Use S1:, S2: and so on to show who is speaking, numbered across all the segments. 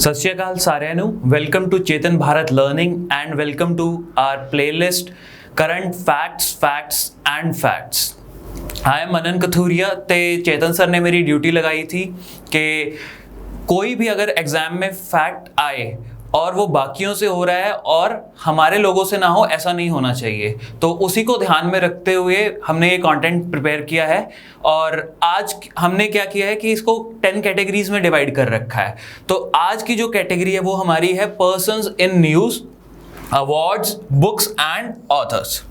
S1: सत श्री अकाल साਰਿਆਂ ਨੂੰ welcome to Chetan Bharat learning and welcome to our playlist current facts and facts. I am Manan Kathuria. ते Chetan sir ने मेरी ड्यूटी लगाई थी कि कोई भी अगर एग्जाम में फैक्ट आए और वो बाकियों से हो रहा है और हमारे लोगों से ना हो, ऐसा नहीं होना चाहिए। तो उसी को ध्यान में रखते हुए हमने ये कंटेंट प्रिपेयर किया है और आज हमने क्या किया है कि इसको 10 कैटेगरीज में डिवाइड कर रखा है। तो आज की जो कैटेगरी है वो हमारी है persons in news, awards, books and authors.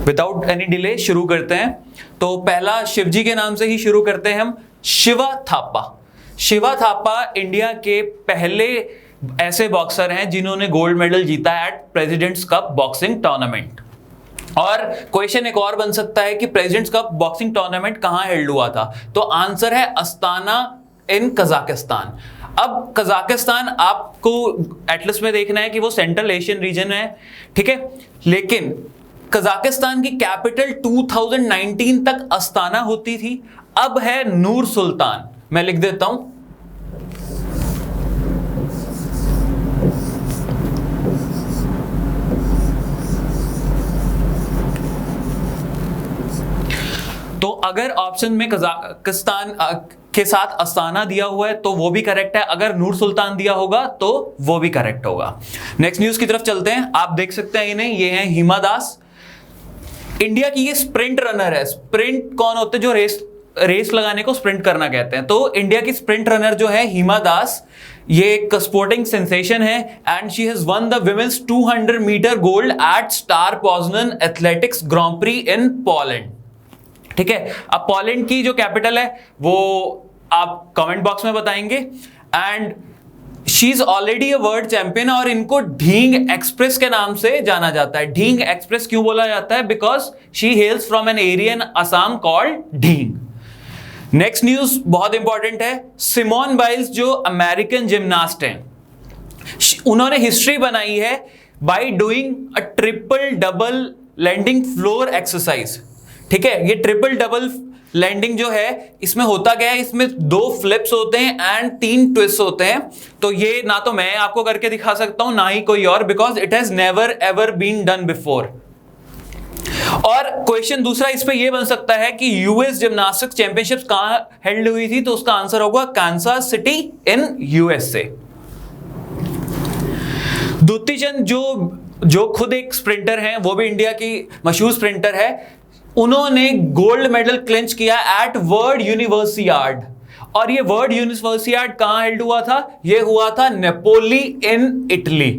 S1: Without any delay शुरू करते हैं। तो पहला शिवजी के नाम से ही शुरू करते हैं हम। शिवा थापा। शिवा थापा इंडिया के पहले ऐसे बॉक्सर हैं जिन्होंने गोल्ड मेडल जीता है at presidents cup boxing tournament. और क्वेश्चन एक और बन सकता है कि प्रेसिडेंट्स कप बॉक्सिंग टूर्नामेंट कहां हेल्ड हुआ था, तो आंसर है अस्ताना इन कजाकिस्तान। अब कजाकिस्तान आपको एटलस में देखना है कि वो सेंट्रल एशियन रीजन है, ठीक है, लेकिन कजाकिस्तान की कैपिटल 2019 तक अस्ताना होती थी, अब है नूर सुल्तान। मैं लिख देता हूं। तो अगर ऑप्शन में कजाकिस्तान के साथ अस्ताना दिया हुआ है तो वो भी करेक्ट है, अगर नूर सुल्तान दिया होगा तो वो भी करेक्ट होगा। नेक्स्ट न्यूज की तरफ चलते हैं। आप देख सकते हैं इन्हें, ये हैं हिमा दास। इंडिया की ये स्प्रिंट रनर है। स्प्रिंट कौन होते हैं? जो रेस लगाने को स्प्रिंट करना कहते हैं। तो इंडिया की स्प्रिंट रनर जो है हिमा दास, ये एक स्पोर्टिंग सेंसेशन है and she has won the women's 200 metre gold at star Poznan athletics grand prix in Poland. ठीक है, अब पोलैंड की जो कैपिटल है वो आप कमेंट बॉक्स में बताएंगे। And she is already a world champion और इनको ढींग एक्सप्रेस के नाम से जाना जाता है। ढींग एक्सप्रेस क्यों बोला जाता है? Because she hails from an area in Assam called Dhing. Next news बहुत इंपॉर्टेंट है। सिमोन बाइल्स जो अमेरिकन जिम्नास्ट हैं, उन्होंने हिस्ट्री बनाई है by doing a triple double landing floor exercise. ठीक है, ये ट्रिपल डबल लैंडिंग जो है, इसमें होता क्या है, इसमें 2 फ्लिप्स होते हैं एंड 3 ट्विस्ट होते हैं। तो ये ना तो मैं आपको करके दिखा सकता हूं ना ही कोई और, because it has never ever been done before. और क्वेश्चन दूसरा इस पे ये बन सकता है कि यूएस जिम्नास्टिक्स चैंपियनशिप्स कहां हेल्ड हुई थी, तो उसका आंसर होगा कांसास सिटी इन यूएसए। द्युति चंद जो खुद एक स्प्रिंटर हैं, वो भी इंडिया की मशहूर स्प्रिंटर है, उन्होंने गोल्ड मेडल क्लिंच किया एट वर्ल्ड यूनिवर्सियाड। और ये वर्ल्ड यूनिवर्सियाड कहां हेल्ड हुआ था? ये हुआ था नेपोली इन इटली।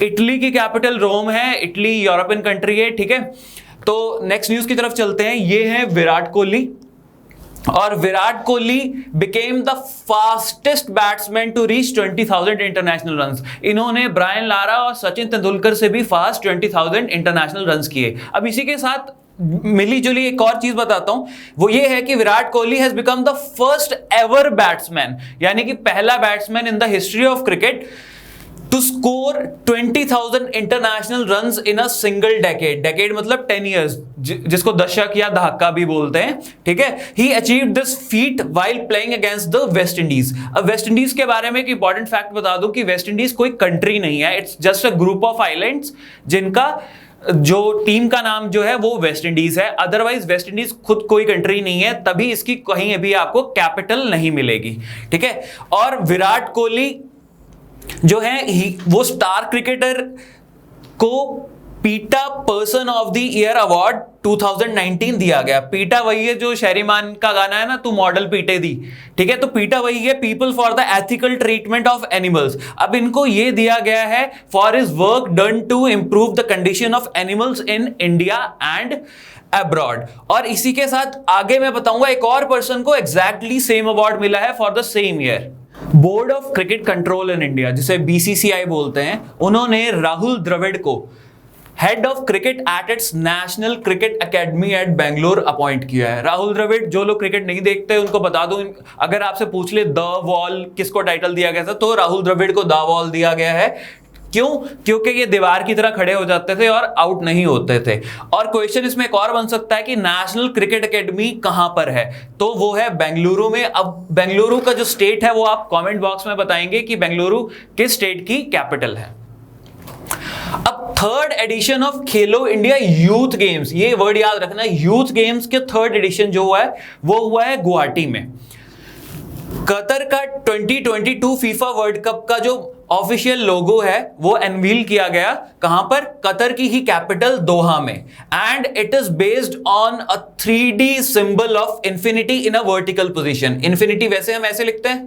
S1: इटली की कैपिटल रोम है, इटली यूरोपियन कंट्री है, ठीक है। तो नेक्स्ट न्यूज की तरफ चलते हैं। ये है विराट कोहली। और Virat Kohli became the fastest batsman to reach 20,000 international runs. इन्होंने ब्रायन लारा और सचिन तेंदुलकर से भी फास्ट 20,000 इंटरनेशनल रन्स किए। अब इसी के साथ मिली जुली एक और चीज बताता हूं, वो ये है कि Virat Kohli has become the first ever batsman, यानी कि पहला batsman in the history of cricket to score 20,000 international runs in a single decade. Decade मतलब 10 इयर्स, जिसको दशक या दहाका भी बोलते हैं, ठीक है। He achieved this feat while playing against the West Indies. अब वेस्ट इंडीज के बारे में एक इंपॉर्टेंट फैक्ट बता दूं कि वेस्ट इंडीज कोई कंट्री नहीं है, it's just a group of islands जिनका जो टीम का नाम जो है वो वेस्ट इंडीज है। अदरवाइज वेस्ट इंडीज खुद कोई कंट्री नहीं है, तभी इसकी कहीं भी आपको कैपिटल नहीं मिलेगी, ठीक है। और विराट कोहली जो है वो स्टार क्रिकेटर को पीटा person of the year award 2019 दिया गया। पीटा वही है जो शहरीमान का गाना है ना, तू मॉडल पीटे दी, ठीक है। तो पीटा वही है, people for the ethical treatment of animals. अब इनको ये दिया गया है for his work done to improve the condition of animals in India and abroad. और इसी के साथ आगे मैं बताऊंगा एक और पर्सन को एग्जैक्टली सेम अवार्ड मिला है for the same year. Board of cricket control in India, जिसे बीसीसीआई बोलते हैं, उन्होंने राहुल द्रविड़ को head of cricket at its national cricket academy at Bangalore appoint किया है। राहुल द्रविड़, जो लोग क्रिकेट नहीं देखते उनको बता दूं, अगर आपसे पूछ ले द वॉल किसको टाइटल दिया गया था, तो राहुल द्रविड़ को द वॉल दिया गया है। क्यों? क्योंकि ये दीवार की तरह खड़े हो जाते थे और आउट नहीं होते थे। और क्वेश्चन इसमें एक और बन सकता है कि नेशनल क्रिकेट एकेडमी कहां पर है, तो वो है बेंगलुरु में। अब बेंगलुरु का जो स्टेट है वो आप कमेंट बॉक्स में बताएंगे कि बेंगलुरु किस स्टेट की कैपिटल है। अब third edition of Khelo India youth games, ये वर्ड याद रखना, यूथ गेम्स के थर्ड एडिशन जो हुआ है वो हुआ है गुवाहाटी में। कतर का 2022 फीफा वर्ल्ड कप का जो ऑफिशियल लोगो है वो अनवील किया गया, कहां पर? कतर की ही कैपिटल दोहा में। And it is based on a 3D symbol of infinity in a vertical position. Infinity वैसे हम ऐसे लिखते हैं,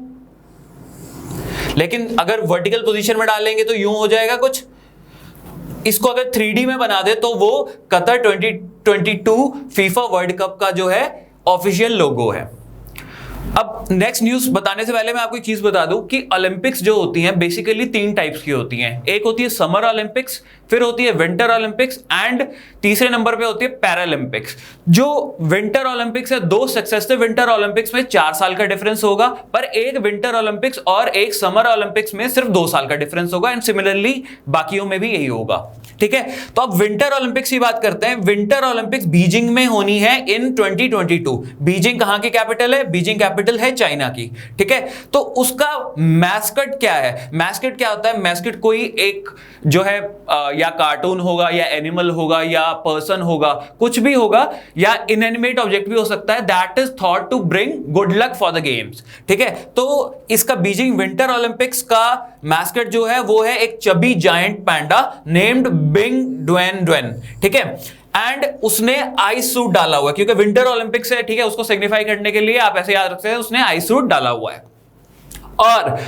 S1: लेकिन अगर वर्टिकल पोजीशन में डालेंगे तो यूं हो जाएगा कुछ। इसको अगर 3D में बना दे तो वो कतर 2022 फीफा वर्ल्ड कप का जो है ऑफिशियल लोगो है। अब नेक्स्ट न्यूज बताने से पहले मैं आपको एक चीज बता दूं कि ओलंपिक्स जो होती हैं बेसिकली 3 टाइप्स की होती हैं। एक होती है समर ओलंपिक्स, फिर होती है विंटर ओलंपिक्स एंड तीसरे नंबर पे होती है पैरालंपिक्स। जो विंटर ओलंपिक्स है, 2 सक्सेसिव विंटर ओलंपिक्स में 4 साल का डिफरेंस होगा, पर एक विंटर ओलंपिक्स और एक समर ओलंपिक्स में सिर्फ 2 साल का डिफरेंस होगा। एंड सिमिलरली बाकियों में भी यही होगा, ठीक है। तो अब विंटर ओलंपिक्स की बात करते हैं। विंटर ओलंपिक्स बीजिंग में होनी है इन 2022। बीजिंग कहां की कैपिटल है? बीजिंग कैपिटल है चाइना की, ठीक है। तो उसका मैस्कट क्या है? मैस्कट क्या होता है? मैस्कट कोई एक जो है या कार्टून होगा या एनिमल होगा या पर्सन होगा, कुछ भी होगा, या इनएनिमेट ऑब्जेक्ट भी हो सकता है, that is thought to bring good luck for the games, ठीक है। तो इसका बीजिंग विंटर ओलंपिक्स का मैस्कट जो है वो है एक chubby giant panda named Bing Dwen Dwen, ठीक है। एंड उसने आइस सूट डाला हुआ है क्योंकि विंटर ओलंपिक्स है, ठीक है। उसको सिग्निफाई करने के लिए आप ऐसे याद रखते हैं, उसने आइस सूट डाला हुआ है। और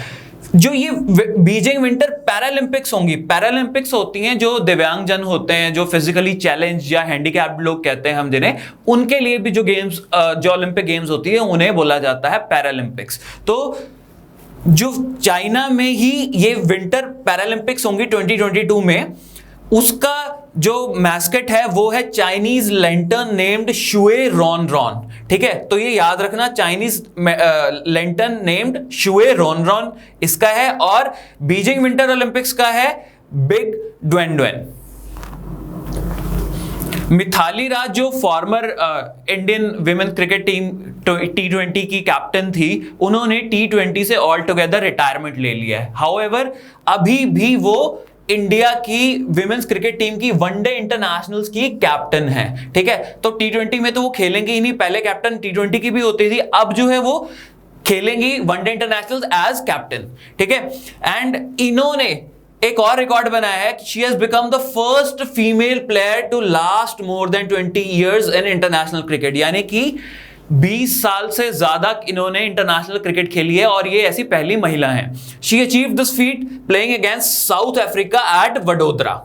S1: जो ये बीजिंग विंटर पैरालंपिक्स होंगी, पैरालंपिक्स होती हैं जो दिव्यांगजन होते हैं, जो फिजिकली चैलेंज या हैंडीकैप्ड लोग कहते हैं हम जिन्हें, उनके लिए भी जो गेम्स, जो ओलंपिक गेम्स होती है उन्हें बोला जाता है पैरालंपिक्स। तो जो चाइना में ही ये विंटर पैरालंपिक्स होंगी 2022 में, उसका जो मैस्कट है वो है Chinese lantern named Shuey Rhon Rhon, ठीक है। तो ये याद रखना, Chinese lantern named Shuey Rhon Rhon इसका है। और बीजिंग विंटर ओलंपिक्स का है big Dwen Dwen. Mithali Raj जो former Indian women cricket team T20 की कैप्टन थी, उन्होंने T20 से ऑल टुगेदर रिटायरमेंट ले लिया है। हाउएवर अभी भी वो इंडिया की विमेन्स क्रिकेट टीम की वनडे इंटरनेशनल्स की कैप्टन है, ठीक है। तो T20 में तो वो खेलेंगे ही नहीं, पहले कैप्टन T20 की भी होती थी, अब जो है वो खेलेंगी वनडे इंटरनेशनल्स एज कैप्टन, ठीक है। एंड इन्होंने एक और रिकॉर्ड बनाया है कि she has become the first female player to last more than 20 years in international cricket, यानी कि 20 साल से ज्यादा इन्होंने इंटरनेशनल क्रिकेट खेली है और ये ऐसी पहली महिला हैं। She achieved this feat playing against South Africa at Vadodara.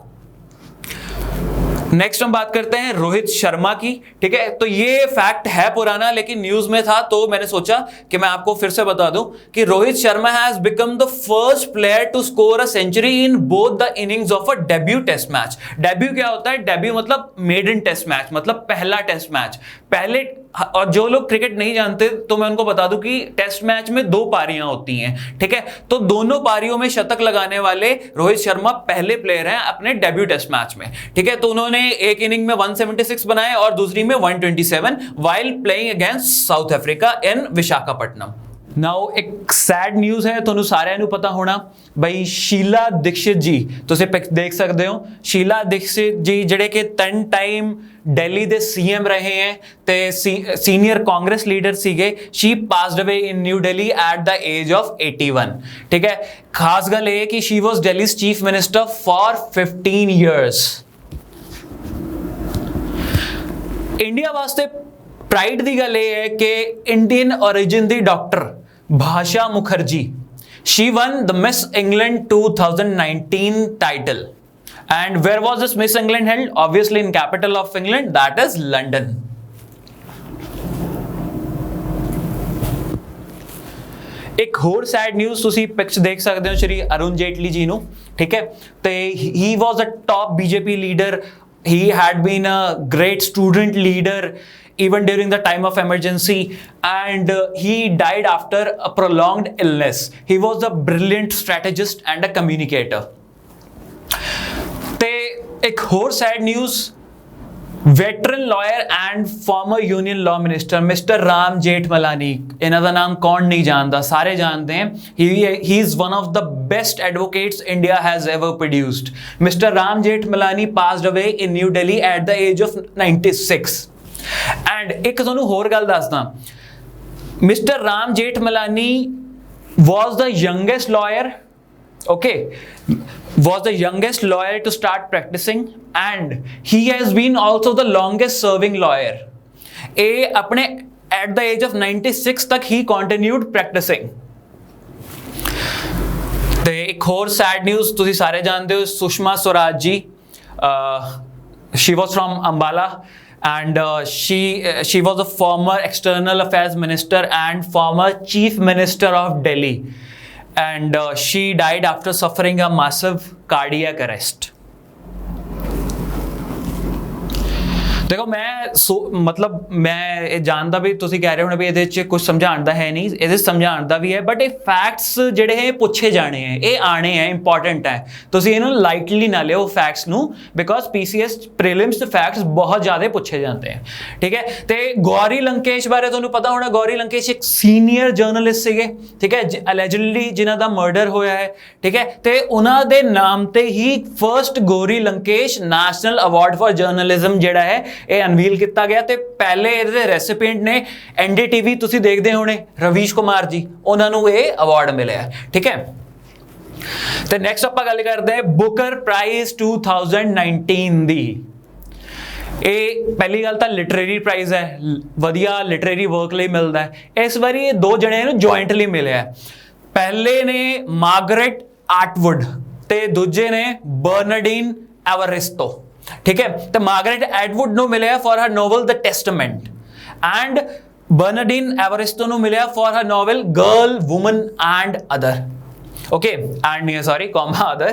S1: Next हम बात करते हैं रोहित शर्मा की, ठीक है। तो ये फैक्ट है पुराना लेकिन न्यूज में था, तो मैंने सोचा कि मैं आपको फिर से बता दूं कि Rohit Sharma has become the first player to score a century in both the innings of a debut test match. Debut क्या होता है? डेब्यू मतलब मेडन टेस्ट मैच, मतलब पहला टेस्ट मैच। पहले, और जो लोग क्रिकेट नहीं जानते तो मैं उनको बता दूं कि टेस्ट मैच में 2 पारियां होती हैं, ठीक है। तो दोनों पारियों में शतक लगाने वाले रोहित शर्मा पहले प्लेयर हैं अपने डेब्यू टेस्ट मैच में, ठीक है। तो उन्होंने एक इनिंग में 176 बनाए और दूसरी में 127 while playing against South Africa in Visakhapatnam. Now एक सैड न्यूज़ है, ਤੁਹਾਨੂੰ ਸਾਰਿਆਂ ਨੂੰ ਪਤਾ ਹੋਣਾ ਬਈ शीला दीक्षित जी, ਤੁਸੀਂ ਦੇਖ ਸਕਦੇ ਹੋ शीला दीक्षित जी ਜਿਹੜੇ ਕਿ 3 ਟਾਈਮ दिल्ली ਦੇ सीएम ਰਹੇ हैं ਤੇ सीनियर कांग्रेस लीडर ਸੀਗੇ। she passed away in New Delhi at the age of 81, ठीक है। खास ਗੱਲ ਇਹ ਕਿ she was Delhi's chief minister for 15 years। India वास्ते प्राइड ਦੀ ਗੱਲ ਇਹ ਹੈ ਕਿ इंडियन ओरिजिन ਦੀ डॉक्टर भाषा Mukherjee, she won the Miss England 2019 title. And where was this Miss England held? Obviously in capital of England, that is London. एक होर sad news ਤੁਸੀਂ ਪਿਕਚ ਦੇਖ ਸਕਦੇ ਹੋ ਸ਼੍ਰੀ ਅਰੁਣ ਜੇਟਲੀ ਜੀ ਨੂੰ, ਠੀਕ ਹੈ। ਤੇ he was a top BJP leader. He had been a great student leader even during the time of emergency, and he died after a prolonged illness. He was a brilliant strategist and a communicator. एक होर sad news, veteran lawyer and former union law minister mister Ram Jethmalani, इन्हां दा नाम कौन नहीं जानता, सारे जानते हैं। He is one of the best advocates India has ever produced. Mister Ram Jethmalani passed away in New Delhi at the age of 96। And एक तुहानूं होर गल दसदा, mister Ram Jethmalani was the youngest lawyer, okay, was the youngest lawyer to start practicing, and he has been also the longest serving lawyer. A अपने at the age of 96 तक he continued practicing. ते एक और sad news तुसी सारे जानते हो, Sushma Swaraj ji, she was from Ambala, and she was a former external affairs minister and former chief minister of Delhi, and she died after suffering a massive cardiac arrest. देखो मतलब मैं ये जानता भी तुसी कह रहे हो भी ये कुछ समझाण दा है नहीं, ये समझाण दा भी है, बट ये फैक्ट्स जिहड़े है पूछे जाने हैं, ये आने हैं, इंपॉर्टेंट है। तुसी इन्हूं लाइटली ना लियो फैक्ट्स नूं, बिकॉज पीसीएस प्रीलिम्स फैक्ट्स बहुत ज़्यादा पूछे जाते हैं, ठीक है। तो गौरी लंकेश बारे तुहानूं पता होना, गौरी लंकेश एक सीनियर जर्नलिस्ट सीगे, ठीक है, अलेजिडली जिन्हां दा मर्डर होया है, ठीक है। तो उन्हां दे नाम ते ही first Gauri Lankesh national award for journalism जिहड़ा है ਇਹ ਅਨਵੀਲ ਕੀਤਾ ਗਿਆ। ਤੇ ਪਹਿਲੇ ਇਹਦੇ ਰੈਸਿਪੀਐਂਟ ਨੇ ਐਨਡੀਟੀਵੀ, ਤੁਸੀਂ ਦੇਖਦੇ ਹੋਣੇ, ਰਵੀਸ਼ ਕੁਮਾਰ ਜੀ, ਉਹਨਾਂ ਨੂੰ ਇਹ ਅਵਾਰਡ ਮਿਲਿਆ, ਠੀਕ ਹੈ। ਤੇ ਨੈਕਸਟ ਆਪਾਂ ਗੱਲ ਕਰਦੇ ਹਾਂ ਬੁਕਰ ਪ੍ਰਾਈਜ਼ 2019 ਦੀ। ਇਹ ਪਹਿਲੀ ਗੱਲ ਤਾਂ ਲਿਟਰੇਰੀ ਪ੍ਰਾਈਜ਼ ਹੈ, ਵਧੀਆ ਲਿਟਰੇਰੀ ਵਰਕ ਲਈ ਮਿਲਦਾ ਹੈ। ਇਸ ਵਾਰੀ ਇਹ ਦੋ ਜਣਿਆਂ ਨੂੰ ਜੁਆਇੰਟਲੀ ਮਿਲਿਆ। ਪਹਿਲੇ ਨੇ ਮਾਰਗਰੇਟ ਆਟਵੁੱਡ ਤੇ ਦੂਜੇ ਨੇ ਬਰਨਰਡੀਨ ਐਵਰਿਸਟੋ, ठीक है। तो मार्गरेट एटवुड नो मिले for her novel the testament, and Bernardine Evaristo नो मिले for her novel girl woman and other, okay, and नहीं सॉरी कॉमा अदर।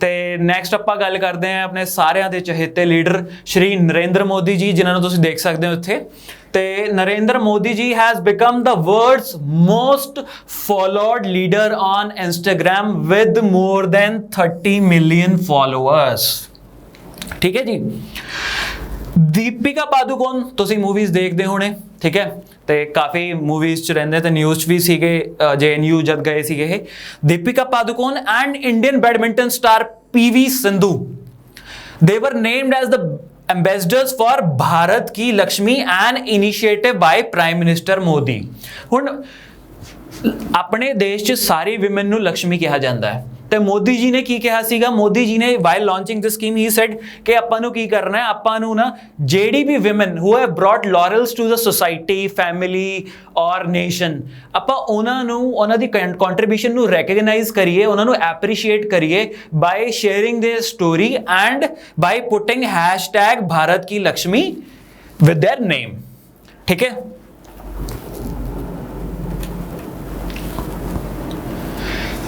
S1: तो नैक्सट आप गल करते हैं अपने सारिਆਂ ਦੇ चहेते लीडर श्री नरेंद्र मोदी जी, जिन्होंने तुसीं देख सकते हो इत्थे। ते Narendra Modi ji has become the world's most followed leader on Instagram with more than 30 million followers, ठीक है जी। दीपिका पादुकोण तुसी मूवीज देखते होने, ठीक है, तो काफ़ी मूवीज च रहिंदे ते न्यूज़ भी सीगे, JNU जद गए सीगे। Deepika Padukone and Indian badminton star PV Sindhu, they were named as the ambassadors for Bharat की Lakshmi and initiative by prime minister Modi. हुण अपने देश च सारी विमेन नूं लक्ष्मी कहा जाता है, तो मोदी जी ने की कहा सीगा, मोदी जी ने while launching the scheme he said कि आपां नूं की करना है, आपां नूं ना जेडी भी women who have brought laurels to the society, family और नेशन, आपां उन्हां नूं उन्हां दी कंट्रीब्यूशन नूं रैकगनाइज करिए, उन्हां नूं एप्रीशिएट करिए by sharing their story and by putting hashtag Bharat की लक्ष्मी विद देयर नेम, ठीक है।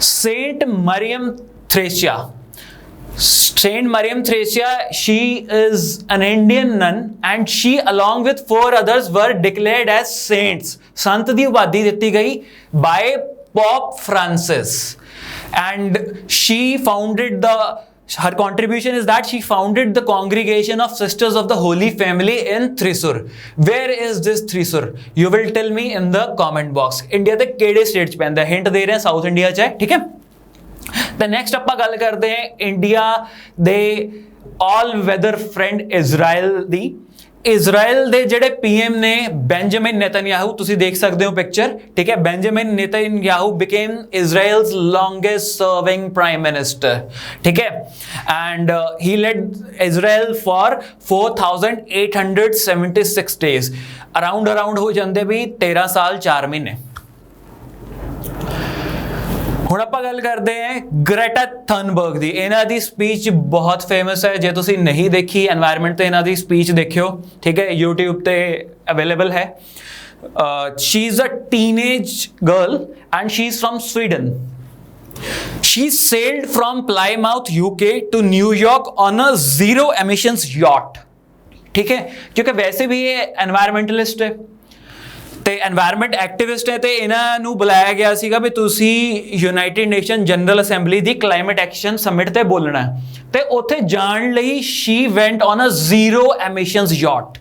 S1: Saint Mariam Thresia. Saint Mariam Thresia, she is an Indian nun, and she along with 4 others were declared as saints. संत दी उपाधि दी गई by Pope Francis, and she founded her contribution is that she founded the congregation of Sisters of the Holy Family in Thrissur. Where is this Thrissur? You will tell me in the comment box. India ਦੇ ਕਿਹੜੇ state ਚ ਪੈਂਦਾ? Hint ਦੇ ਰਹੇ ਹਾਂ, south India ਚ ਹੈ, ਠੀਕ ਹੈ। ਤੇ ਨੈਕਸਟ ਆਪਾਂ ਗੱਲ ਕਰਦੇ ਹਾਂ ਇੰਡੀਆ ਦੇ ਆਲ ਵੈਦਰ ਫਰੈਂਡ ਇਜ਼ਰਾਈਲ ਦੀ। ਇਜ਼ਰਾਈਲ ਦੇ ਜਿਹੜੇ PM ਨੇ ਬੈਂਜਾਮਿਨ ਨੇਤਨਯਾਹੂ, ਤੁਸੀਂ ਦੇਖ ਸਕਦੇ ਹੋ ਪਿਕਚਰ, ਠੀਕ ਹੈ। Benjamin Netanyahu became Israel's longest serving prime minister, ठीक है, and he led Israel for 4,876 days, around हो ਜਾਂਦੇ भी 13 साल 4 महीने। ਹੁਣ ਆਪਾਂ ਗੱਲ ਕਰਦੇ ਹਾਂ ਗ੍ਰੇਟਾ ਥਨਬਰਗ ਦੀ। ਇਹਨਾਂ ਦੀ ਸਪੀਚ ਬਹੁਤ ਫੇਮਸ ਹੈ, ਜੇ ਤੁਸੀਂ ਨਹੀਂ ਦੇਖੀ এনवायरमेंट ਤੇ ਇਹਨਾਂ ਦੀ ਸਪੀਚ ਦੇਖਿਓ, ਠੀਕ ਹੈ, YouTube ਤੇ ਅਵੇਲੇਬਲ ਹੈ। she is a teenage girl and she is from Sweden. She sailed from Plymouth UK to New York on a zero emissions yacht, ठीक है, क्योंकि वैसे भी ये एनवायरमेंटलिस्ट है। ਤੇ एनवायरमेंट एक्टिविस्ट है, ਤੇ ਇਹਨਾਂ ਨੂੰ ਬੁਲਾਇਆ ਗਿਆ ਸੀਗਾ ਵੀ ਤੁਸੀਂ ਯੂਨਾਈਟਿਡ ਨੇਸ਼ਨ ਜਨਰਲ ਅਸੈਂਬਲੀ ਦੀ ਕਲਾਈਮੇਟ ਐਕਸ਼ਨ ਸਮਿਟ ਤੇ ਬੋਲਣਾ ਤੇ ਉੱਥੇ ਜਾਣ ਲਈ she went on a zero emissions yacht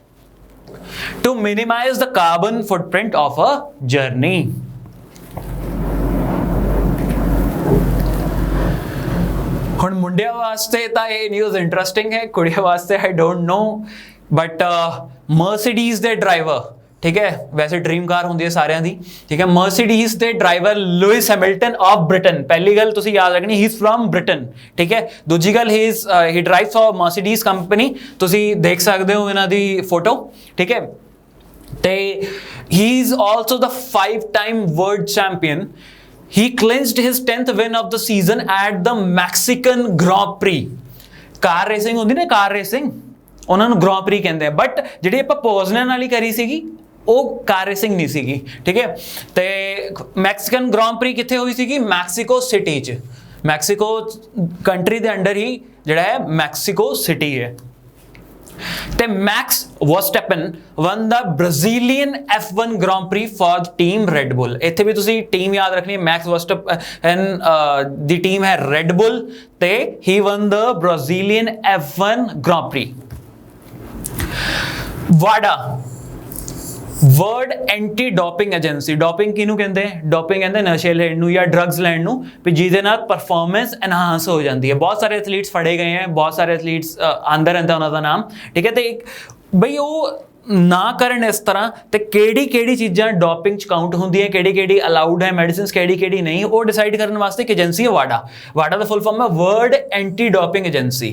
S1: to minimize the carbon footprint of a journey. ਹੁਣ ਮੁੰਡਿਆਂ ਵਾਸਤੇ ਤਾਂ ਇਹ ਨਿਊਜ਼ ਇੰਟਰਸਟਿੰਗ ਹੈ, ਕੁੜੀਆਂ ਵਾਸਤੇ I don't know, but Mercedes ਦੇ ਡਰਾਈਵਰ, ठीक है, वैसे ड्रीम कार होंदी है सारियां दी, ठीक है, Mercedes they driver Lewis Hamilton of Britain, पहली गल तुसी याद रखनी ही इज फ्रॉम ब्रिटेन, ठीक है, दूजी गल ही ड्राइव्स फॉर मर्सिडीज कंपनी, तुसी देख सकते हो इन्हां दी फोटो, ठीक है, ते he is also the 5-time world champion. He clinched his 10th win of the season at the Mexican Grand Prix. Car racing होंदी ना, कार रेसिंग ਉਹਨਾਂ ਨੂੰ ਗ੍ਰਾਂਡ ਪ੍ਰੀ ਕਹਿੰਦੇ ਆ, ਬਟ ਜਿਹੜੀ ਆਪਾਂ ਪੋਜ਼ਨਨ ਵਾਲੀ ਕਰੀ ਸੀਗੀ ਉਹ ਕਾਰ ਰੇਸਿੰਗ ਨਹੀਂ ਸੀਗੀ, ਠੀਕ ਹੈ, ਤੇ ਮੈਕਸੀਕਨ ਗ੍ਰਾਂਡ ਪ੍ਰੀ ਕਿੱਥੇ ਹੋਈ ਸੀਗੀ? ਮੈਕਸੀਕੋ ਸਿਟੀ 'ਚ, ਮੈਕਸੀਕੋ ਕੰਟਰੀ ਦੇ ਅੰਡਰ ਹੀ ਜਿਹੜਾ ਹੈ ਮੈਕਸੀਕੋ ਸਿਟੀ ਹੈ. ਤੇ ਮੈਕਸ ਵਰਸਟੈਪਨ ਵਨ ਦਾ Brazilian F1 grand prix for team Red Bull. ਇੱਥੇ ਵੀ ਤੁਸੀਂ ਟੀਮ ਯਾਦ ਰੱਖਣੀ ਹੈ, ਮੈਕਸ ਵਰਸਟੈਪਨ ਦੀ ਟੀਮ ਹੈ ਰੈਡ ਬੁੱਲ ਤੇ ਹੀ ਵਨ ਦਾ ਬ੍ਰਾਜ਼ੀਲੀਅਨ F1 ਗ੍ਰਾਂਡ ਪ੍ਰੀ. ਵਾਡਾ world anti doping agency, doping किनू कहते हैं? डोपिंग कहते हैं नशे लेने नू या ड्रग्स लेने नू, भी जिहदे नाल परफॉर्मेंस एनहांस हो जाती है. बहुत सारे एथलीट्स फड़े गए हैं, बहुत सारे एथलीट्स अंदर रहता उन्हां दा नाम, ठीक है, तो एक बई वो ना करन इस तरह, तो किहड़ी चीज़ां डोपिंग च काउंट होंदी है, किहड़ी अलाउड है, मेडिसिन किहड़ी नहीं, वो डिसाइड करने वास्ते एक एजेंसी है वाडा. वाडा दा फुल फॉर्म है word anti doping agency.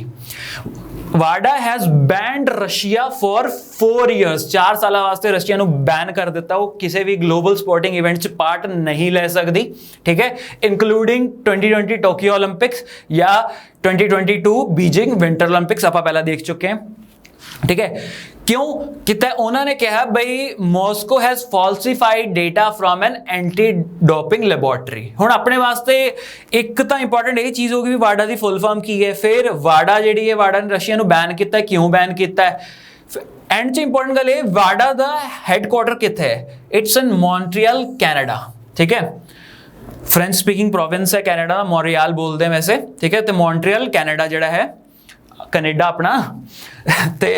S1: Wada has banned Russia for 4 years, 4 साल वास्ते रशिया ਨੂੰ बैन कर दिता, वो किसी भी ग्लोबल स्पोर्टिंग इवेंट च पार्ट नहीं ले सकती, ठीक है, इंक्लूडिंग 2020 टोक्यो ओलंपिक्स या 2022 बीजिंग विंटर ओलंपिक्स आप पहला देख चुके हैं, ठीक है. क्यों कितना उन्होंने कहा भाई Moscow has falsified data from an anti doping laboratory. हुण अपने वास्ते एक तो इंपॉर्टेंट ये चीज़ होगी भी वाडा की फुल फॉर्म की है, फिर वाडा जी है वाडा ने रशिया को बैन किया, क्यों बैन किया, एंड च इंपॉर्टेंट गल ये वाडा का हैडक्वार्टर कित्थे है? इट्स इन मॉन्ट्रियल कैनेडा, ठीक है, फ्रेंच स्पीकिंग प्रोविंस है कैनेडा, मॉन्ट्रियल बोलते हैं वैसे, ठीक है, तो मॉन्ट्रियल कैनेडा जिहड़ा है कनेडा अपना, ते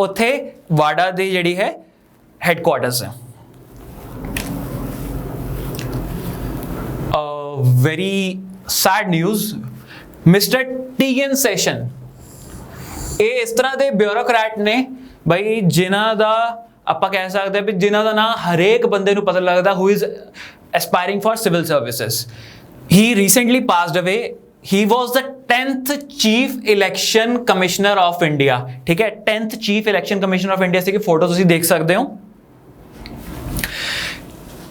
S1: उत्थे वाडा दी जिहड़ी है हैडक्वार्टर्स है. Very sad news, mister TN session ये इस तरह के ब्यूरोक्रेट ने बई जिन्हां दा आपां कह सकते हैं भी जिन्हां दा नाम हरेक बंदे नूं पता लगदा who is aspiring for civil services. He recently passed away. He was the 10th chief election commissioner of India, ठीक है, 10th chief election commissioner of India की फोटो तुसीं देख सकते हो.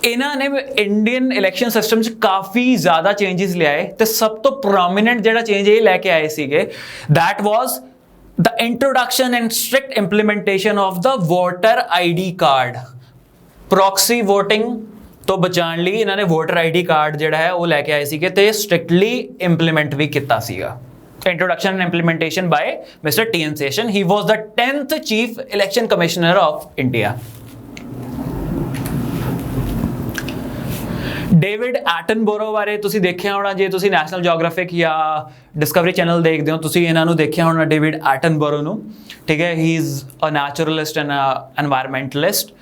S1: इन्हां ने इंडियन इलेक्शन सिस्टम च काफ़ी ज़्यादा चेंजेस ले आए, तो सब तो प्रोमिनेंट जिहड़ा चेंज ये लैके आए सीगे, that was the introduction and strict implementation of the voter ID card. Proxy voting तो बचाने लिए इन्होंने वोटर ID कार्ड जिहड़ा है वो लैके आए सीगे ते स्ट्रिक्टली इंप्लीमेंट भी किया सीगा. Introduction and implementation by mister TN Seshan. He was the 10th chief election commissioner of India. David Attenborough बारे तुसीं देखिया होना, जे तुसीं नैशनल जोग्राफिक या डिस्कवरी चैनल देखते हो तुसीं इन्हां नूं देखिया होना डेविड एटनबरो नूं, ठीक है, he is a naturalist and environmentalist.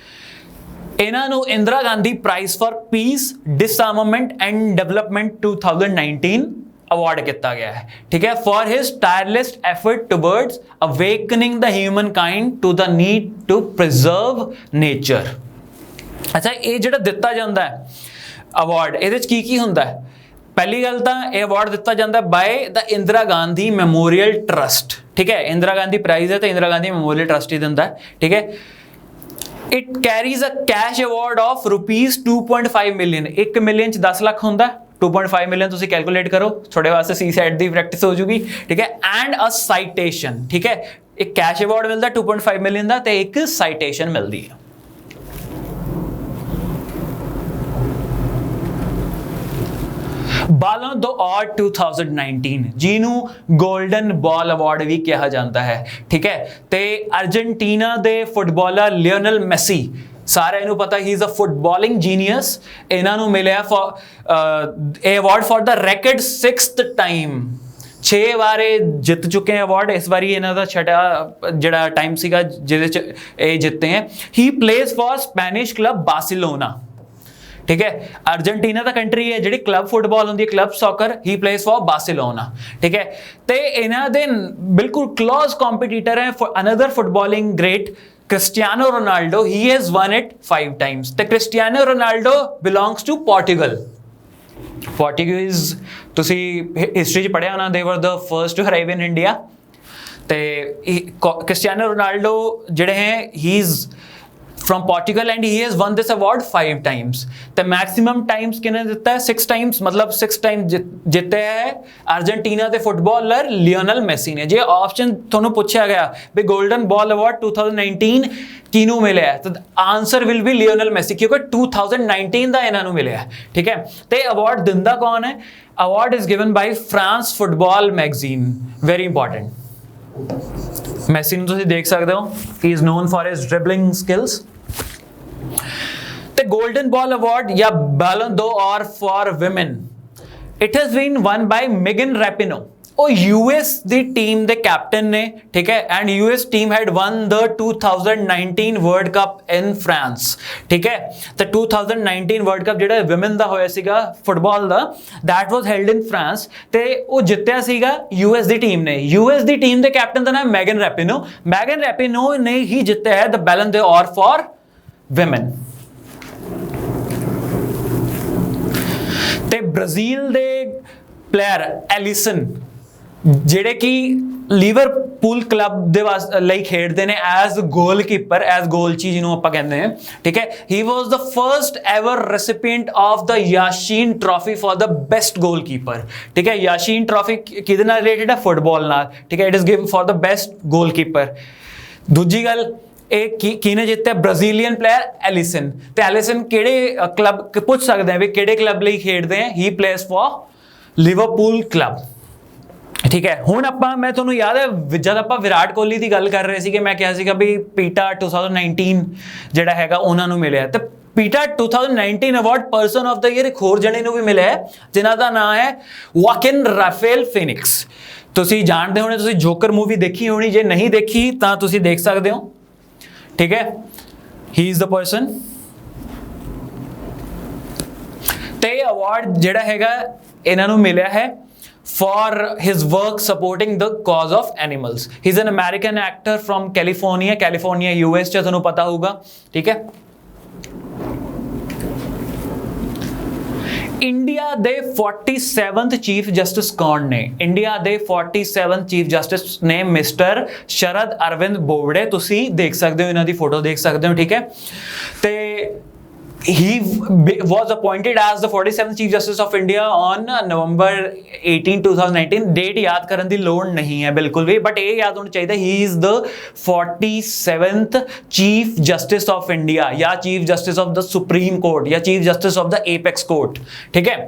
S1: इन्हां नूं Indira Gandhi prize for peace disarmament and development 2019 award किया गया है, ठीक है, for his tireless effort towards awakening the humankind to the need to preserve nature. अच्छा, ये जिहड़ा दिता जाता है अवार्ड इहदे च की हुंदा है? पहली गल तो यह अवार्ड दिता जाता है by the Indira Gandhi memorial trust, ठीक है, इंदिरा गांधी प्राइज है तो इंदिरा गांधी मैमोरियल ट्रस्ट ही दिंदा है, ठीक है. It carries a cash award of rupees 2.5 million. 1 million 10 lakh होंदा, 2.5 million तुसी कैलकुलेट करो, थोड़े वास्ते सी सेट दी प्रैक्टिस हो जूगी, ठीक है, एंड अ साइटेशन, ठीक है, एक कैश अवार्ड मिलता 2.5 million का, तो एक साइटेशन मिलती है. बालों d'Or 2019 जिन्हों गोल्डन बॉल अवार्ड भी कहा जाता है, ठीक है, ते अर्जेंटीना दे फुटबॉलर लियोनल मेसी ਸਾਰਿਆਂ ਨੂੰ ਪਤਾ ਹੀ ਇਜ਼ ਅ ਫੁੱਟਬਾਲਿੰਗ ਜੀਨੀਅਸ। ਇਹਨਾਂ ਨੂੰ ਮਿਲਿਆ ਇਹ award for the record 6th time. 6 ਵਾਰ ਇਹ ਜਿੱਤ ਚੁੱਕੇ ਅਵਾਰਡ। ਇਸ ਵਾਰੀ ਇਹਨਾਂ ਦਾ ਛਟਾ ਜਿਹੜਾ ਟਾਈਮ ਸੀਗਾ ਜਿਹਦੇ ਚ ਇਹ ਜਿੱਤੇ ਹੈ। He plays for Spanish club Barcelona. ठीक है, अर्जेंटीना दा कंट्री है जिहड़ी क्लब फुटबॉल होंदी है, club soccer, he plays for Barcelona. ठीक है, ते इन्हां दे बिल्कुल क्लोज कॉम्पिटिटर है another footballing great Cristiano Ronaldo. He has won it 5 times. ते Cristiano Ronaldo belongs to Portugal. Portuguese तुसी हिस्ट्री च पढ़िया होना, they were the first to arrive in India. ते क्रिस्टियानो रोनाल्डो जिहड़े हैं he is from Portugal and he has won this award 5 times। तो maximum times किने दिता है? 6 टाइम्स, मतलब 6 टाइम्स जिते है अर्जेंटीना के फुटबॉलर लियोनल मेसी ने। जे ऑप्शन थोनों पूछा गया भी गोल्डन बॉल अवार्ड 2019 किनू मिले है, तो answer will be Lionel Messi, क्योंकि 2019 का इन्होंने मिले है। ठीक है, तो अवार्ड दिंदा कौन है? Award is given by France Football magazine. Very important. Messi नूं तुसीं देख सकते हो, he is known for his dribbling skills. The Golden Ball Award या Ballon d'Or for Women, it has been won by Megan Rapinoe। ਉਹ US ਦੀ team ਦੇ captain ਨੇ। ਠੀਕ ਹੈ, and US team had won the 2019 world cup in France. ਠੀਕ ਹੈ, ਤੇ 2019 world cup ਜਿਹੜਾ ਵਿਮਨ ਦਾ ਹੋਇਆ ਸੀਗਾ football the, that was held in France, ਤੇ ਉਹ ਜਿੱਤਿਆ ਸੀਗਾ यूएस ਦੀ ਟੀਮ ਨੇ। यूएस ਦੀ ਟੀਮ ਦੇ ਕੈਪਟਨ ਦਾ ਨਾਮ ਮੈਗਨ ਰੈਪਿਨੋ। ਮੈਗਨ ਰੈਪਿਨੋ ਨੇ ਹੀ ਜਿੱਤਿਆ ਹੈ ਦ Ballon d'Or for Women। ਤੇ ਬ੍ਰਾਜ਼ੀਲ ਦੇ ਪਲੇਅਰ ਐਲਿਸਨ ਜਿਹੜੇ ਕਿ ਲਿਵਰਪੂਲ ਕਲੱਬ ਦੇ ਲਈ ਖੇਡਦੇ ਨੇ ਐਜ਼ ਗੋਲਕੀਪਰ, ਐਜ਼ ਗੋਲਚੀ ਜਿਹਨੂੰ ਆਪਾਂ ਕਹਿੰਦੇ ਹਾਂ। ਠੀਕ ਹੈ, he was the first ever recipient of the Yashin trophy for the best goalkeeper. ठीक है, याशीन ट्रॉफी किहदे नाल रिलेटेड है? फुटबॉल नाल। ठीक है, it is given for the best goalkeeper. दूजी गल किने जितया? Brazilian player Alisson. तो एलिसन केड़े क्लब, पूछ सकते हैं भी केड़े क्लब लिए खेडते हैं? He plays for Liverpool club. ठीक है, हुण आपां मैं तुहानूं याद है जद आपां विराट कोहली की गल कर रहे सीगे, मैं कहा सीगा भी पीटा 2019 जिहड़ा हैगा उन्हां नूं मिलिया। तो पीटा 2019 award person of the year एक होर जणे नूं भी मिलिया है जिन्हां दा नाम है वाकिन राफेल फिनिक्स। तुसीं जाणदे होणे, तुसीं जोकर मूवी देखी होनी, जे नहीं देखी तां तुसीं देख सकदे हो। ठीक है, ही इज द पर्सन। ते अवार्ड जिहड़ा हैगा इन्हां नूं मिलिया है for his work supporting the cause of animals। he's an American actor from California US च तुहानूं पता होगा। ठीक है, इंडिया दे 47th चीफ जस्टिस कौन ने? इंडिया दे 47th चीफ जस्टिस ने मिस्टर शरद अरविंद बोबड़े। तुसी देख सकते हो, इन्हां दी फोटो देख सकते हो। ठीक है, ते he was appointed as the 47th Chief Justice of India on November 18, 2019। Date याद करने की लोड़ नहीं है बिल्कुल भी, बट ये याद होना चाहिए he is the 47th Chief Justice of India या Chief Justice of the Supreme Court या Chief Justice of the Apex Court। ठीक है,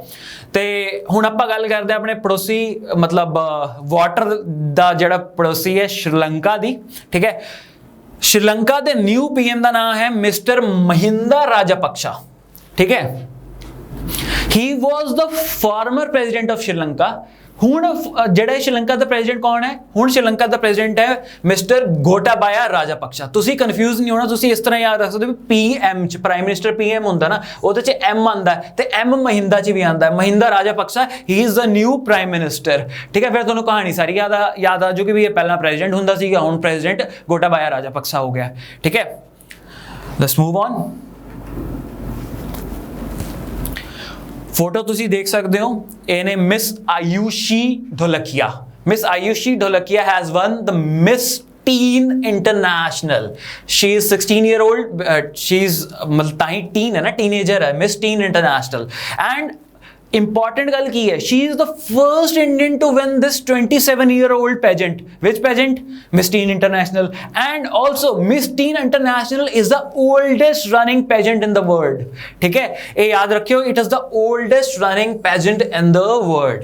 S1: तो हुण आपां गल करते हैं अपने पड़ोसी, मतलब वाटर दा जिहड़ा पड़ोसी है श्रीलंका दी। ठीक है, श्रीलंका के न्यू पीएम का नाम है मिस्टर महिंदा राजपक्षा। ठीक है, he was the former president of Sri Lanka. हुण जिहड़ा श्रीलंका का प्रेजिडेंट कौन है? हुण श्रीलंका का प्रेजिडेंट है मिस्टर गोटाबाया राजपक्षा। तुसी कन्फ्यूज नहीं होना, तुसी इस तरह याद रख सकते हो पीएम च प्राइम मिनिस्टर पीएम होंदा ना, उहदे च एम आंदा है ते एम महिंदा च भी आंदा है। Mahinda Rajapaksa he is the new prime minister. ठीक है, फिर तुहानूं कहानी सारी याद आ जाऊगी भी ये पहला प्रेजिडेंट हुंदा सीगा, हुण प्रेजिडेंट गोटाबाया राजपक्षा हो गया। ठीक है, लेट्स मूव ऑन। फोटो तुसी देख सकते हो, इन्हें miss Ayushi Dholakia. Miss Ayushi Dholakia has won the Miss Teen International. She is 16-year-old। She is मतलब ताही टीन है ना, टीनेजर है, Miss Teen International. And important गल की है, she is the first Indian to win this 27-year-old pageant. Which pageant? Miss Teen International. And also Miss Teen International is the oldest running pageant in the world. ठीक है, ये याद रखियो, it is the oldest running pageant in the world.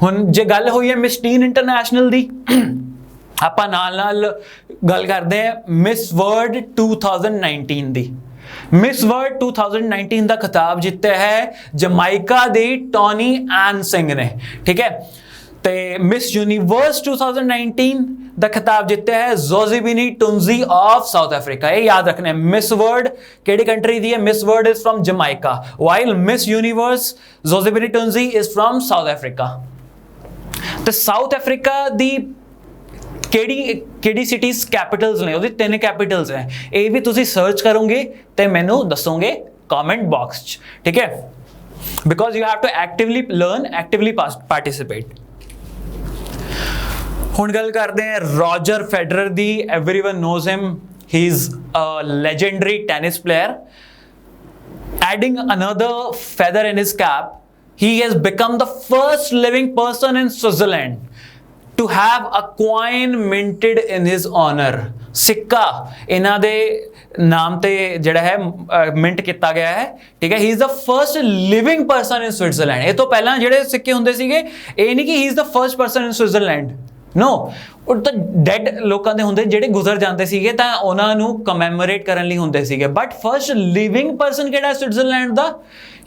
S1: हुण जे गल हुई है मिस टीन इंटरनेशनल दी, आपां नाल नाल गल करदे हैं मिस वर्ल्ड 2019 दी। ਮਿਸ ਵਰਲਡ 2019 ਦਾ ਖਿਤਾਬ ਜਿੱਤਿਆ ਹੈ ਜਮਾਇਕਾ ਦੀ ਟੋਨੀ ਐਨ ਸਿੰਘ ਨੇ, ਠੀਕ ਹੈ। ਤੇ ਮਿਸ ਯੂਨੀਵਰਸ 2019 ਦਾ ਖਿਤਾਬ ਜਿੱਤਿਆ ਹੈ Zozibini Tunzi of South Africa. ਇਹ ਯਾਦ ਰੱਖਣਾ ਹੈ, ਮਿਸ ਵਰਲਡ ਕਿਹੜੀ ਕੰਟਰੀ ਦੀ ਹੈ? Miss World is from Jamaica, while Miss Universe Zozibini Tunzi is from South Africa. ਤੇ ਸਾਊਥ ਅਫਰੀਕਾ ਦੀ ਕਿਹੜੀ ਸਿਟੀਜ਼ ਕੈਪੀਟਲਸ ਨੇ? ਉਹਦੀ 3 ਕੈਪੀਟਲਸ ਹੈ। ਇਹ ਵੀ ਤੁਸੀਂ ਸਰਚ ਕਰੋਗੇ ਤੇ ਮੈਨੂੰ ਦੱਸੋਗੇ ਕਮੈਂਟ ਬਾਕਸ 'ਚ, ਠੀਕ ਹੈ, because you have to actively learn, actively participate. ਹੁਣ ਗੱਲ ਕਰਦੇ ਹਾਂ ਰੋਜਰ ਫੈਡਰਰ ਦੀ। Everyone knows him, he is a legendary tennis player. Adding another feather in his cap, he has become the first living person in Switzerland to have a coin minted in his honor. ਸਿੱਕਾ ਇਹਨਾਂ ਦੇ ਨਾਮ ਤੇ ਜਿਹੜਾ ਹੈ minute ਕੀਤਾ ਗਿਆ ਹੈ, ਠੀਕ ਹੈ। ਹੀ is the first living person in Switzerland. ਇਹ ਤੋਂ ਪਹਿਲਾਂ ਜਿਹੜੇ ਸਿੱਕੇ ਹੁੰਦੇ ਸੀਗੇ, ਇਹ ਨਹੀਂ ਕਿ he is the first person in Switzerland, no, ਉਹ ਤਾਂ ਡੈਡ ਲੋਕਾਂ ਦੇ ਹੁੰਦੇ ਜਿਹੜੇ ਗੁਜ਼ਰ ਜਾਂਦੇ ਸੀਗੇ ਤਾਂ ਉਹਨਾਂ ਨੂੰ ਕਮੈਮੋਰੇਟ ਕਰਨ ਲਈ ਹੁੰਦੇ ਸੀਗੇ, ਬਟ ਫਰਸਟ ਲਿਵਿੰਗ ਪਰਸਨ ਕਿਹੜਾ ਸਵਿਟਜ਼ਰਲੈਂਡ ਦਾ?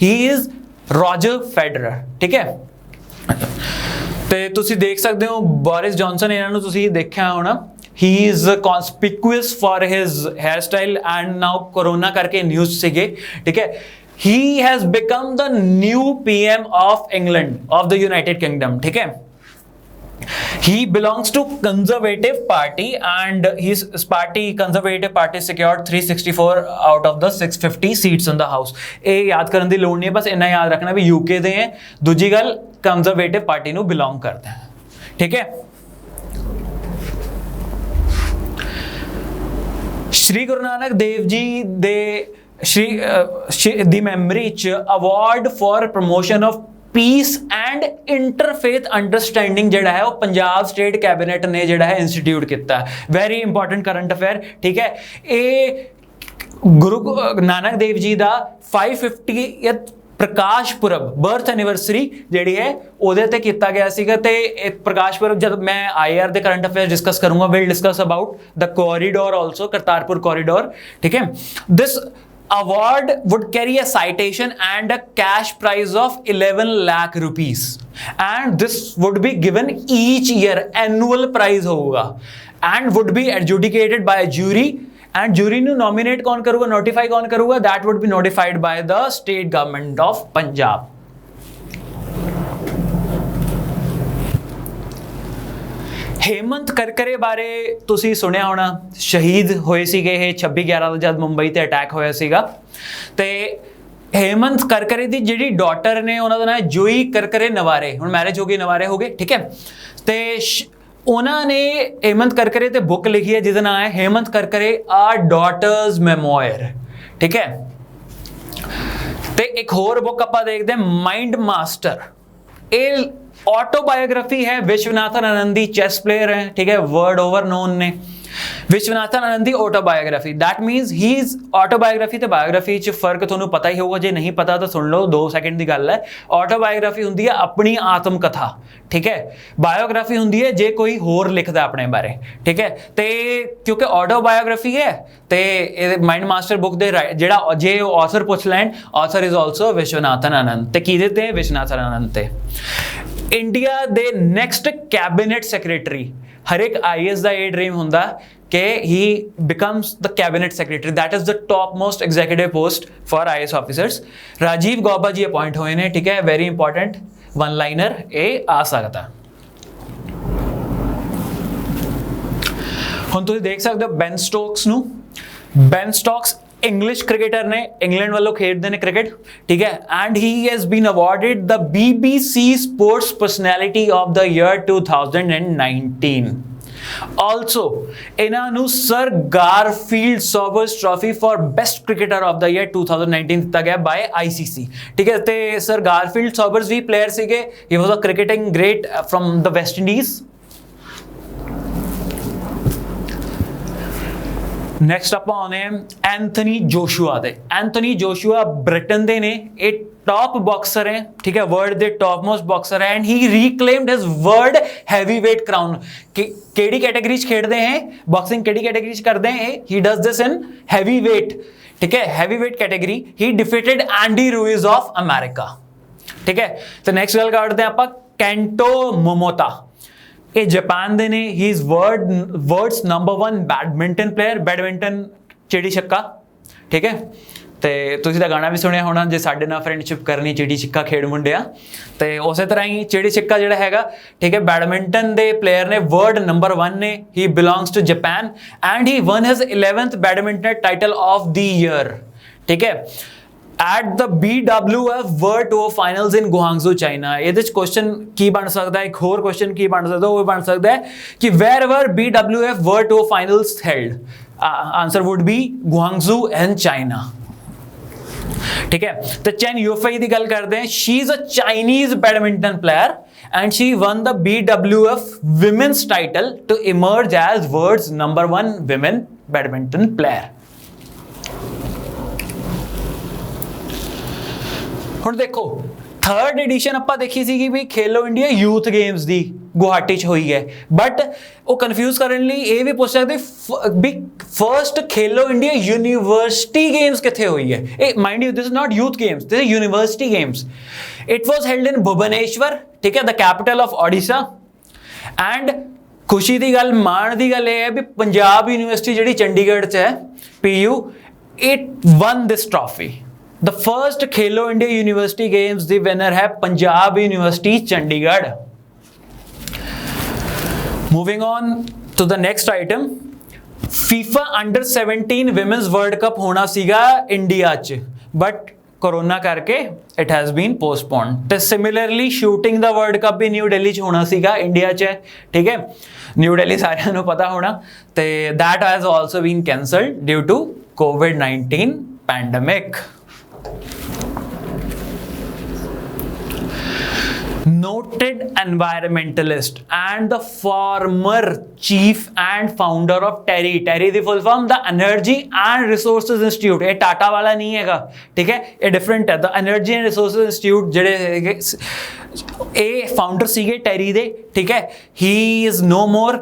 S1: ਹੀ ਇਜ਼ ਰੋਜਰ ਫੈਡਰਰ, ਠੀਕ ਹੈ। ਤੇ ਤੁਸੀਂ ਦੇਖ ਸਕਦੇ ਹੋ ਬੋਰਿਸ ਜੌਨਸਨ, ਇਹਨਾਂ ਨੂੰ ਤੁਸੀਂ ਦੇਖਿਆ ਹੋਣਾ, he is conspicuous for his hairstyle and now corona ਕਰਕੇ news ਸੀਗੇ, ਠੀਕ ਹੈ। he has become the new PM of England, of the United Kingdom, ठीक है। He belongs to Conservative Party and his party, Conservative Party, secured 364 out of the 650 seats in the House. ਇਹ ਯਾਦ ਕਰਨ ਦੀ ਲੋੜ ਨਹੀਂ ਹੈ, ਬਸ ਇੰਨਾ ਯਾਦ ਰੱਖਣਾ ਵੀ UK ਦੇ ਹੈ। ਦੂਜੀ ਗੱਲ, Conservative Party ਨੂੰ ਬਿਲੋਂਗ ਕਰਦੇ ਹੈ, ਠੀਕ ਹੈ। ਸ਼੍ਰੀ ਗੁਰੂ ਨਾਨਕ ਦੇਵ ਜੀ ਦੇ ਦੀ ਮੈਮਰੀ ਚ award for promotion of piece and interfaith understanding ਜਿਹੜਾ ਹੈ ਉਹ ਪੰਜਾਬ ਸਟੇਟ ਕੈਬਨਿਟ ਨੇ ਜਿਹੜਾ ਹੈ ਇੰਸਟੀਟਿਊਟ ਕੀਤਾ। ਵੈਰੀ ਇੰਪੋਰਟੈਂਟ ਕਰੰਟ ਅਫੇਅਰ, ਠੀਕ ਹੈ। ਇਹ ਗੁਰੂ ਨਾਨਕ ਦੇਵ ਜੀ ਦਾ 550th ਪ੍ਰਕਾਸ਼ ਪੁਰਬ, ਬਰਥ ਐਨੀਵਰਸਰੀ ਜਿਹੜੀ ਹੈ ਉਹਦੇ ਤੇ ਕੀਤਾ ਗਿਆ ਸੀਗਾ। ਤੇ ਇਹ ਪ੍ਰਕਾਸ਼ ਪੁਰਬ ਜਦ ਮੈਂ IR ਦੇ ਕਰੰਟ ਅਫੇਅਰ ਡਿਸਕਸ ਕਰੂੰਗਾ, will discuss about the corridor also, Kartarpur corridor, ਠੀਕ ਹੈ। ਦਿਸ award would carry a citation and a cash prize of 11 lakh rupees and this would be given each year, annual prize hoga and would be adjudicated by a jury and jury nu nominate kaun karuga, notify kaun karuga? That would be notified by the state government of Punjab। Hemant Karkare बारे ਤੁਸੀਂ ਸੁਣਿਆ ਹੋਣਾ, ਸ਼ਹੀਦ ਹੋਏ ਸੀਗੇ ਇਹ 26/11 ਦਾ ਜਦ ਮੁੰਬਈ ਤੇ ਅਟੈਕ ਹੋਇਆ ਸੀਗਾ। ਤੇ हेमंत करकरे ਦੀ ਜਿਹੜੀ ਡਾਟਰ ਨੇ ਉਹਨਾਂ ਦਾ ਨਾਮ ਹੈ ਜੂਈ ਕਰਕਰੇ ਨਵਾਰੇ, ਹੁਣ ਮੈਰਿਜ ਹੋ ਗਈ, ਨਵਾਰੇ ਹੋ ਗਏ, ਠੀਕ ਹੈ। ਤੇ ਉਹਨਾਂ ਨੇ हेमंत करकरे ਤੇ ਬੁੱਕ ਲਿਖੀ ਹੈ ਜਿਹਦਾ ਨਾਮ ਹੈ हेमंत करकरे ਆ ਡਾਟਰਸ ਮੈਮੋਇਰ, ਠੀਕ ਹੈ। ਤੇ ਇੱਕ ਹੋਰ ਬੁੱਕ ਆਪਾਂ ਦੇਖਦੇ ਹਾਂ ਮਾइंड मास्टर। ਇਹ ऑटोबायोग्राफी है, विश्वनाथन आनंद दी चेस प्लेयर है, ठीक है, वर्ल्ड ओवर नोन ने। विश्वनाथन आनंद दी autobiography, that means he is autobiography ते बायोग्राफी च फर्क तुहानू पता ही होगा, जे नहीं पता तो सुन लो, 2 सेकंड की गल है। ऑटोबायोग्राफी हुंदी है अपनी आत्म कथा, ठीक है। बायोग्राफी हुंदी है जे कोई होर लिखदा अपने बारे, ठीक है। ते क्योंकि ऑटोबायोग्राफी है ते माइंड मास्टर बुक दे जेड़ा जे ऑथर पुछ लैन, author is also Viswanathan Anand. ते किहदे ते? विश्वनाथन आनंद ते। इंडिया दे नैक्सट कैबिनेट सैकरेटरी, हर एक IAS का ये ड्रीम होंदा कि he becomes the cabinet secretary, that is the top most executive post for IAS officers. Rajiv Gauba ji appoint हुए हैं, ठीक है, वेरी इंपॉर्टेंट वन लाइनर ये आ सकता। हुण तुसीं देख सकते हो बेन स्टोक्स नू। बेन स्टोक्स इंग्लिश क्रिकेटर ने, इंग्लैंड वालों खेलते हैं क्रिकेट, ठीक है। And he has been awarded the BBC sports personality of the year 2019। Also इन्हों sir Garfield Sobers trophy for best cricketer of the year 2019 दिता गया बाय ICC, ठीक है। तो सर गारफील्ड सॉबर्स भी प्लेयर सीगे, he was a cricketing great from the West Indies. Next आप आने एंथनी जोशुआ दे। एंथनी जोशुआ ब्रिटेन दे ने, एक टॉप बॉक्सर है, ठीक है, वर्ल्ड दे टॉप मोस्ट बॉक्सर है and he reclaimed his world heavyweight crown. केड़ी कैटेगरी च खेडदे हैं बॉक्सिंग, केड़ी कैटेगरी च करदे हैं? He does this in heavyweight, ठीक है, heavyweight category, he defeated Andy Ruiz of America. ठीक है, तो नेक्स्ट गल करते हैं आप केंटो मोमोता। ये जापान दे ने, he is world's number 1 badminton player, badminton चिड़ी छिक्का। ठीक है, ਤੇ ਤੁਸੀਂ ਤਾਂ ਗਾਣਾ ਵੀ ਸੁਣਿਆ ਹੋਣਾ, ਜੇ ਸਾਡੇ ਨਾਲ ਫਰੈਂਡਸ਼ਿਪ ਕਰਨੀ ਚਿੜੀ ਛਿੱਕਾ ਖੇਡ ਮੁੰਡਿਆ। ਤੇ ਉਸੇ ਤਰ੍ਹਾਂ ਹੀ ਚਿੜੀ ਛਿੱਕਾ ਜਿਹੜਾ ਹੈਗਾ, ਠੀਕ ਹੈ, ਬੈਡਮਿੰਟਨ ਦੇ ਪਲੇਅਰ ਨੇ, ਵਰਲਡ ਨੰਬਰ 1 ਨੇ, he belongs to Japan and he won his 11th badminton title of the year. ਠੀਕ ਹੈ, at the BWF World Tour Finals in Guangzhou, China। ਇਹਦੇ ਚ ਕੁਐਸਚਨ ਕੀ ਬਣ ਸਕਦਾ ਹੈ, ਇੱਕ ਹੋਰ ਕੁਐਸਚਨ ਕੀ ਬਣ ਸਕਦਾ, ਉਹ ਬਣ ਸਕਦਾ ਹੈ ਕਿ where were BWF World Tour Finals held? Answer would be Guangzhou and China। ठीक है, तो चेन युफई की गल करते हैं। She is a Chinese badminton player and she won the BWF women's title to emerge as world's number 1 women badminton player. ਹੁਣ ਦੇਖੋ third edition ਆਪਾਂ ਦੇਖੀ ਸੀ ਵੀ ਖੇਲੋ ਇੰਡੀਆ ਯੂਥ ਗੇਮਸ ਦੀ ਗੁਹਾਟੀ ਚ ਹੋਈ ਹੈ, ਬਟ ਉਹ ਕਨਫਿਊਜ਼ ਕਰਨ ਲਈ ਇਹ ਵੀ ਪੁੱਛ ਸਕਦੇ ਵੀ first Khelo India university games ਕਿੱਥੇ ਹੋਈ ਹੈ। ਇਹ mind you this is not youth games, this is university games. It was held in Bhubaneswar, ਠੀਕ ਹੈ, the capital of Odisha. And ਖੁਸ਼ੀ ਦੀ ਗੱਲ, ਮਾਣ ਦੀ ਗੱਲ ਇਹ ਹੈ ਵੀ ਪੰਜਾਬ ਯੂਨੀਵਰਸਿਟੀ ਜਿਹੜੀ ਚੰਡੀਗੜ੍ਹ ਚ ਹੈ, PU, it one this trophy. The first Khelo India university games the winner है Punjab university Chandigarh. Moving on to the next item, FIFA Under 17 Women's World Cup होना सीगा इंडिया च, but कोरोना करके it has been postponed। तो similarly shooting the World Cup भी new Delhi च होना सीगा इंडिया च, ठीक है, न्यू दिल्ली सारिਆਂ ਨੂੰ पता होना, तो that has also been cancelled due to COVID-19 pandemic। Noted environmentalist and the former chief and founder of TERI the full form the Energy and Resources Institute। ये टाटा वाला नहीं हैगा, ठीक है, ये डिफरेंट है। The Energy and Resources Institute ਜਿਹੜੇ ਇਹ ਫਾਊਂਡਰ ਸੀਗੇ TERI ਦੇ, ਠੀਕ ਹੈ, he is no more।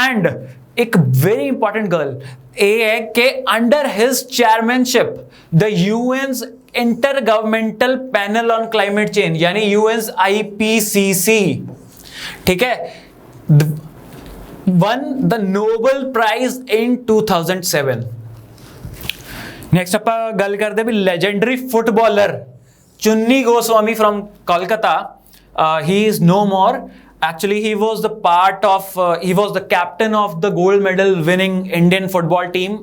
S1: and एक वेरी इंपॉर्टेंट गल ये है कि under his chairmanship the UN's intergovernmental panel on climate change यानी यूएन्स IPCC, ठीक है, won the Nobel prize in 2007। Next आप गल करते भी legendary footballer Chunni Goswami from Kolkata, he is no more. Actually, he was the captain of the gold medal winning Indian football team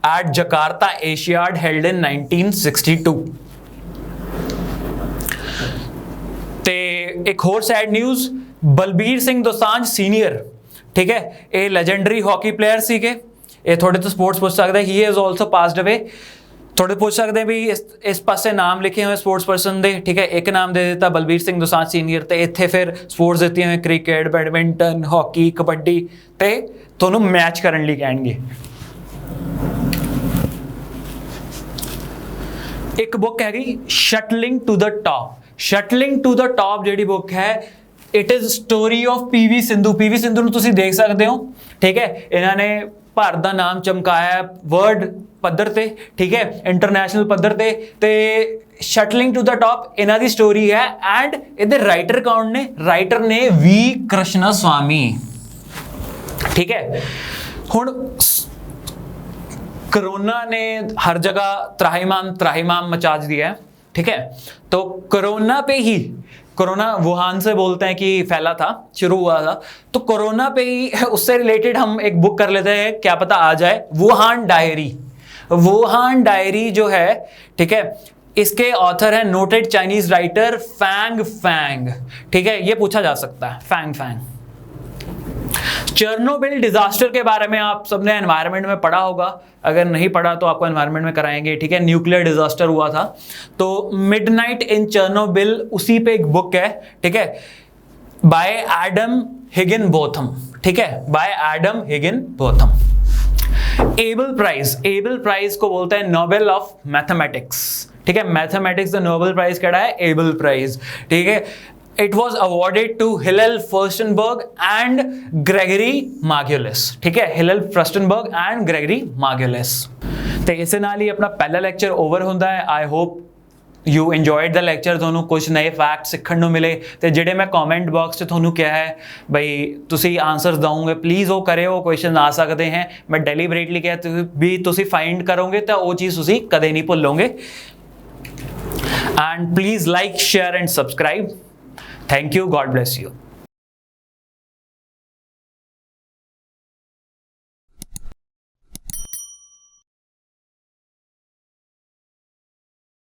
S1: at Jakarta Asiad held in 1962। ते एक और sad news, Balbir Singh Dosanjh senior, ठीक है, ये लेजेंडरी हॉकी प्लेयर सीगे। ये थोड़े तो स्पोर्ट्स पूछ सकते हैं, he has also passed away. थोड़े पूछ सकते हैं भी इस पासे नाम लिखे हुए स्पोर्ट्स पर्सन दे, ठीक है, एक नाम दे देता बलबीर सिंह दोसांझ सीनियर, तो इत्थे फिर स्पोर्ट्स देती हुए क्रिकेट, बैडमिंटन, हॉकी, कबड्डी, तो दोनों मैच करने लिए कहेंगे। एक बुक हैगी shuttling to the top. Shuttling to the top जी बुक है, it is story of PV Sindhu. PV Sindhu ਨੂੰ ਤੁਸੀਂ ਦੇਖ ਸਕਦੇ ਹੋ, ठीक है, इन्होंने भारत का नाम चमकाया वर्ल्ड पद्धर ते, ठीक है, इंटरनेशनल पद्धर ते शटलिंग टू द टॉप इन्हां दी स्टोरी है। एंड इहदे राइटर कौन ने? राइटर ने V कृष्णस्वामी, ठीक है। हुण कोरोना ने हर जगह त्राहिमाम मचा दिया है, ठीक है, तो कोरोना पे ही, कोरोना वुहान से बोलते हैं कि फैला था, शुरू हुआ था, तो कोरोना पे ही उससे रिलेटेड हम एक बुक कर लेते हैं, क्या पता आ जाए, वुहान डायरी। वुहान डायरी जो है, ठीक है, इसके ऑथर है नोटेड चाइनीज राइटर फैंग, ठीक है, ये पूछा जा सकता है फैंग। चेरनोबिल डिजास्टर के बारे में आप सबने एनवायरनमेंट में पढ़ा होगा, अगर नहीं पढ़ा तो आपको एनवायरनमेंट में कराएंगे, ठीक है, न्यूक्लियर डिजास्टर हुआ था, तो मिडनाइट इन चेरनोबिल उसी पे एक बुक है, ठीक है, बाय एडम हिगिनबोथम, ठीक है, बाय एडम हिगिनबोथम। एबल प्राइज को बोलते हैं नोबेल ऑफ मैथमेटिक्स, ठीक है, मैथमेटिक्स द नोबेल प्राइज क्या है? एबल प्राइज, ठीक है। It was awarded to Hillel Furstenberg and Gregory Margulis, ठीक है, Hillel Furstenberg and Gregory Margulis। ਤੇ ਇਸੇ ਨਾਲ ਹੀ ਆਪਣਾ ਪਹਿਲਾ ਲੈਕਚਰ ਓਵਰ ਹੁੰਦਾ ਹੈ। I hope you enjoyed the lecture, ਤੁਹਾਨੂੰ ਕੁਝ ਨਏ ਫੈਕਟ ਸਿੱਖਣ ਨੂੰ ਮਿਲੇ। ਤੇ ਜਿਹੜੇ ਮੈਂ ਕਮੈਂਟ ਬਾਕਸ 'ਚ ਤੁਹਾਨੂੰ ਕਿਹਾ ਹੈ ਬਈ ਤੁਸੀਂ ਆਨਸਰਸ ਦਵੋਗੇ, ਪਲੀਜ਼ ਉਹ ਕਰਿਓ। ਕੁਐਸਚਨ ਆ ਸਕਦੇ ਹੈ, ਮੈਂ ਡੈਲੀਬਰੇਟਲੀ ਕਿਹਾ ਵੀ ਤੁਸੀਂ ਫਾਈਂਡ ਕਰੋਗੇ ਤਾਂ ਉਹ ਚੀਜ਼ ਤੁਸੀਂ ਕਦੇ ਨਹੀਂ ਭੁੱਲੋਗੇ। And please like, share and subscribe. Thank you, God bless you.